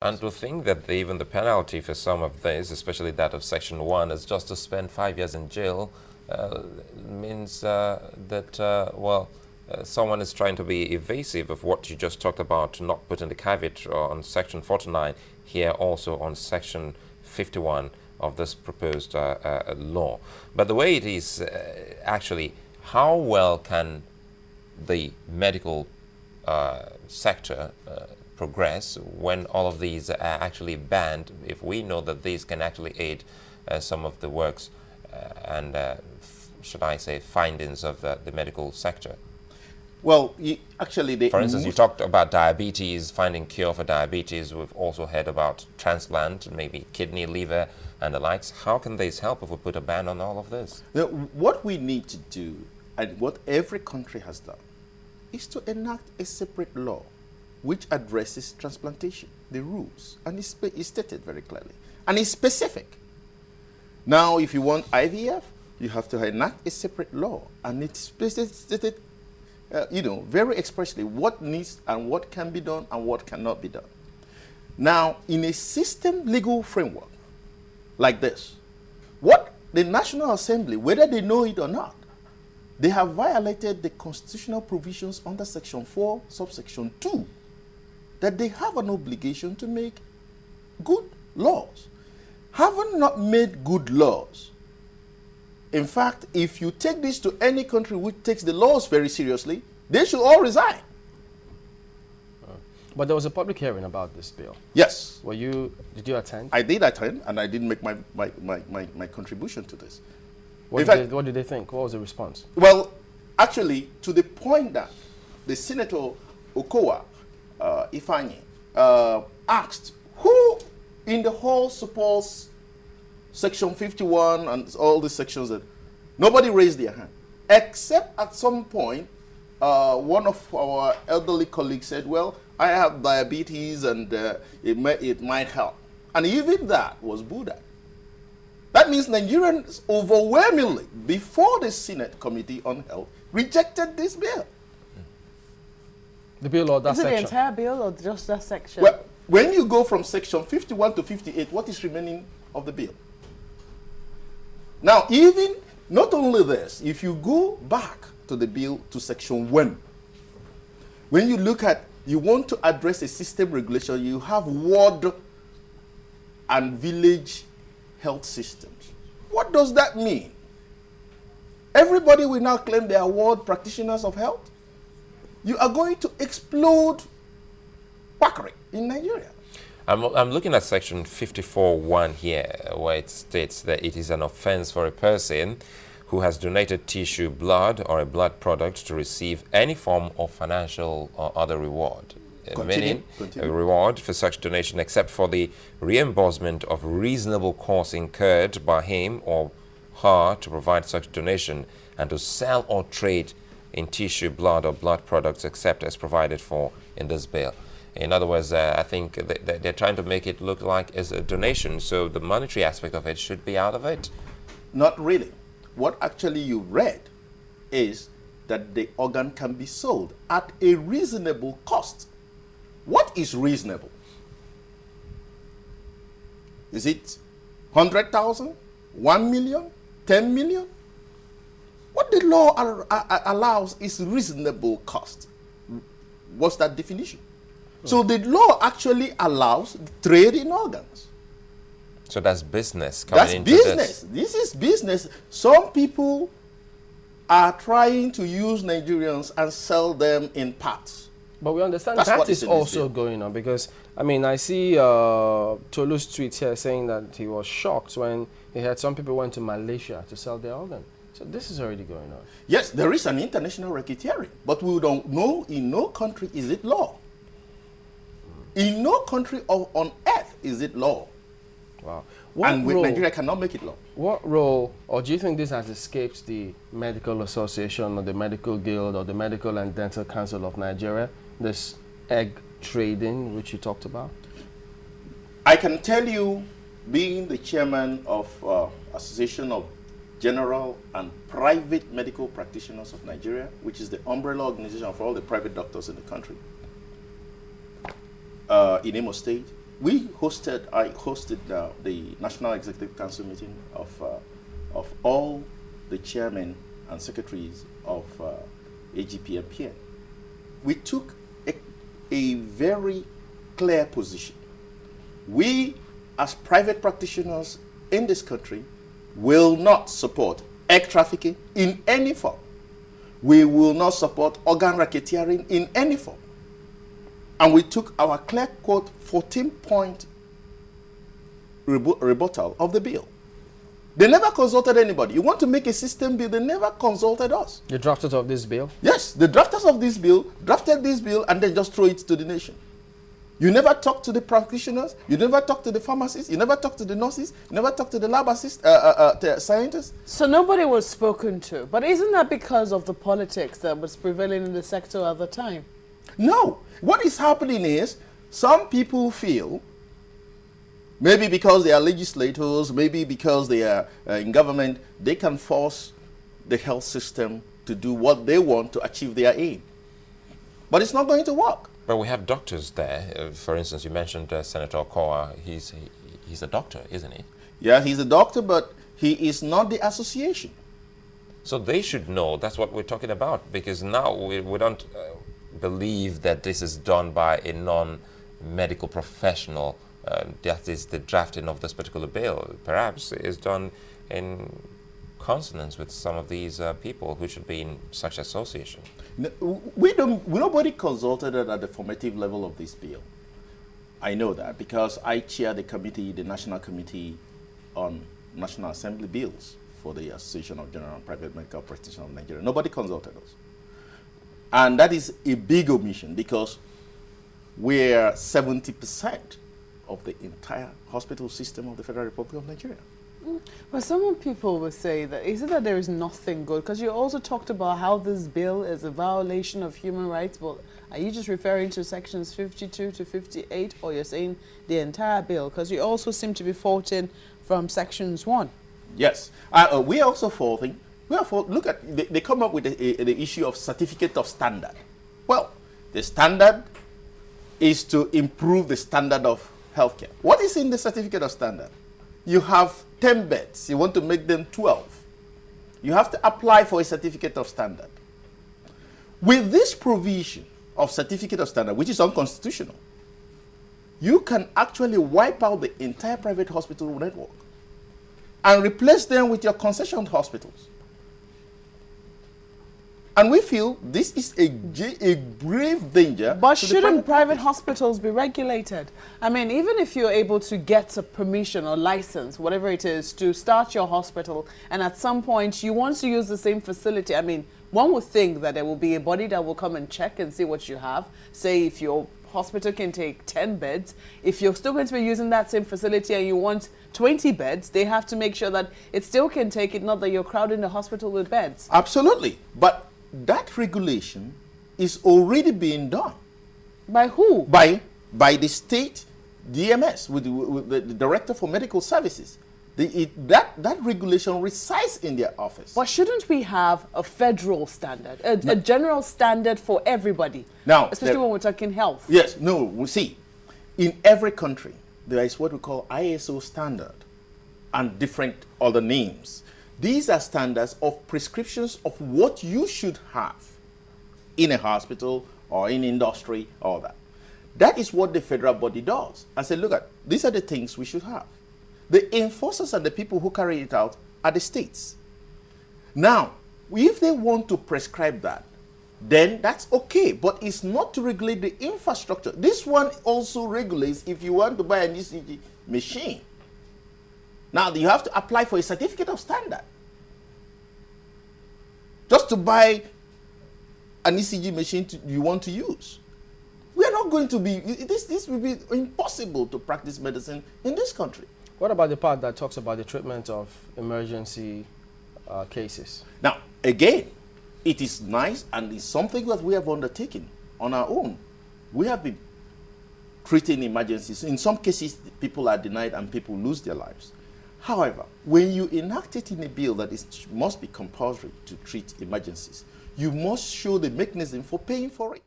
And to think that even the penalty for some of this, especially that of Section 1, is just to spend 5 years in jail, means someone is trying to be evasive of what you just talked about, not putting the caveat on Section 49, here also on Section 51 of this proposed law. But the way it is actually, how well can the medical sector progress when all of these are actually banned, if we know that these can actually aid some of the works and, should I say, findings of the medical sector? Well, for instance, you talked about diabetes, finding cure for diabetes. We've also heard about transplant, maybe kidney, liver, and the likes. How can this help if we put a ban on all of this? Now, what we need to do, and what every country has done, is to enact a separate law which addresses transplantation, the rules, and it's stated very clearly, and it's specific. Now, if you want IVF, you have to enact a separate law, and it's stated, very expressly what needs and what can be done and what cannot be done. Now, in a system legal framework like this, what the National Assembly, whether they know it or not, they have violated the constitutional provisions under Section 4, subsection 2, that they have an obligation to make good laws. Having not made good laws, in fact, if you take this to any country which takes the laws very seriously, they should all resign. But there was a public hearing about this bill. Yes. Did you attend? I did attend, and I did make my contribution to this. What did they think? What was the response? Well, actually, to the point that the Senator Okowa Ifeanyi asked who in the hall supports Section 51 and all the sections, that nobody raised their hand, except at some point one of our elderly colleagues said, well, I have diabetes and it might help. And even that was booed at. That means Nigerians overwhelmingly, before the Senate Committee on Health, rejected this bill. The bill or that section? Is it the entire bill or just that section? Well, when you go from Section 51 to 58, what is remaining of the bill? Now, even, not only this, if you go back to the bill to Section 1, when you look at, you want to address a system regulation, you have ward and village health systems. What does that mean? Everybody will now claim they are ward practitioners of health. You are going to explode quackery in Nigeria. I'm looking at Section 54(1) here, where it states that it is an offense for a person who has donated tissue, blood, or a blood product to receive any form of financial or other reward. Meaning a reward for such donation except for the reimbursement of reasonable costs incurred by him or her to provide such donation and to sell or trade in tissue, blood, or blood products except as provided for in this bill. In other words, I think they're trying to make it look like it's a donation, so the monetary aspect of it should be out of it. Not really. What actually you read is that the organ can be sold at a reasonable cost. What is reasonable? Is it 100,000, 1 million, 10 million? What the law allows is reasonable cost. What's that definition? So the law actually allows trade in organs. So that's business coming into business. This is business. Some people are trying to use Nigerians and sell them in parts. But we understand That's that is also going on because, I mean, I see Tolu's tweet here saying that he was shocked when he heard some people went to Malaysia to sell their organ. So this is already going on. Yes, there is an international racketeering, but we don't know, in no country is it law. In no country on earth is it law. Wow. Nigeria cannot make it law. What role, or do you think this has escaped the Medical Association or the Medical Guild or the Medical and Dental Council of Nigeria, this egg trading which you talked about? I can tell you, being the chairman of Association of General and Private Medical Practitioners of Nigeria, which is the umbrella organization for all the private doctors in the country, in Imo State, I hosted the National Executive Council meeting of all the chairmen and secretaries of AGP and PN. We took a very clear position. We, as private practitioners in this country, will not support egg trafficking in any form. We will not support organ racketeering in any form. And we took our clear quote 14-point rebuttal of the bill. They never consulted anybody. You want to make a system bill, they never consulted us. The drafters of this bill? Yes, the drafters of this bill drafted this bill and then just throw it to the nation. You never talk to the practitioners, you never talk to the pharmacists, you never talk to the nurses, you never talk to the lab scientists. So nobody was spoken to. But isn't that because of the politics that was prevailing in the sector at the time? No. What is happening is some people feel, maybe because they are legislators, maybe because they are in government, they can force the health system to do what they want to achieve their aim. But it's not going to work. But we have doctors there. For instance, you mentioned Senator Okowa. He's a doctor, isn't he? Yeah, he's a doctor, but he is not the association. So they should know. That's what we're talking about. Because now we don't believe that this is done by a non-medical professional. That is the drafting of this particular bill. Perhaps is done in consonance with some of these people who should be in such association. Nobody consulted at the formative level of this bill. I know that because I chair the committee, the National Committee on National Assembly Bills for the Association of General and Private Medical Practitioners of Nigeria. Nobody consulted us. And that is a big omission because we're 70% of the entire hospital system of the Federal Republic of Nigeria. But some people will say that, is it that there is nothing good? Because you also talked about how this bill is a violation of human rights. But are you just referring to sections 52 to 58, or you're saying the entire bill? Because you also seem to be faulting from sections 1. Yes. We are also faulting. Look at, they come up with the issue of certificate of standard. Well, the standard is to improve the standard of healthcare. What is in the certificate of standard? You have 10 beds, you want to make them 12. You have to apply for a certificate of standard. With this provision of certificate of standard, which is unconstitutional, you can actually wipe out the entire private hospital network and replace them with your concessioned hospitals. And we feel this is a grave danger. But shouldn't private hospitals be regulated? I mean, even if you're able to get a permission or license, whatever it is, to start your hospital, and at some point you want to use the same facility, I mean, one would think that there will be a body that will come and check and see what you have. Say if your hospital can take 10 beds, if you're still going to be using that same facility and you want 20 beds, they have to make sure that it still can take it, not that you're crowding the hospital with beds. Absolutely. But that regulation is already being done. By who? By the state DMS, with the Director for Medical Services. That regulation resides in their office. But shouldn't we have a federal standard, a general standard for everybody? Now, especially when we're talking health. Yes, no, we see, in every country, there is what we call ISO standard and different other names. These are standards of prescriptions of what you should have in a hospital or in industry, all that. That is what the federal body does. And say, look, these are the things we should have. The enforcers and the people who carry it out are the states. Now, if they want to prescribe that, then that's okay, but it's not to regulate the infrastructure. This one also regulates if you want to buy an ECG machine. Now, you have to apply for a certificate of standard. Just to buy an ECG machine you want to use. We are not going to be, this will be impossible to practice medicine in this country. What about the part that talks about the treatment of emergency cases? Now, again, it is nice and it's something that we have undertaken on our own. We have been treating emergencies. In some cases, people are denied and people lose their lives. However, when you enact it in a bill that must be compulsory to treat emergencies, you must show the mechanism for paying for it.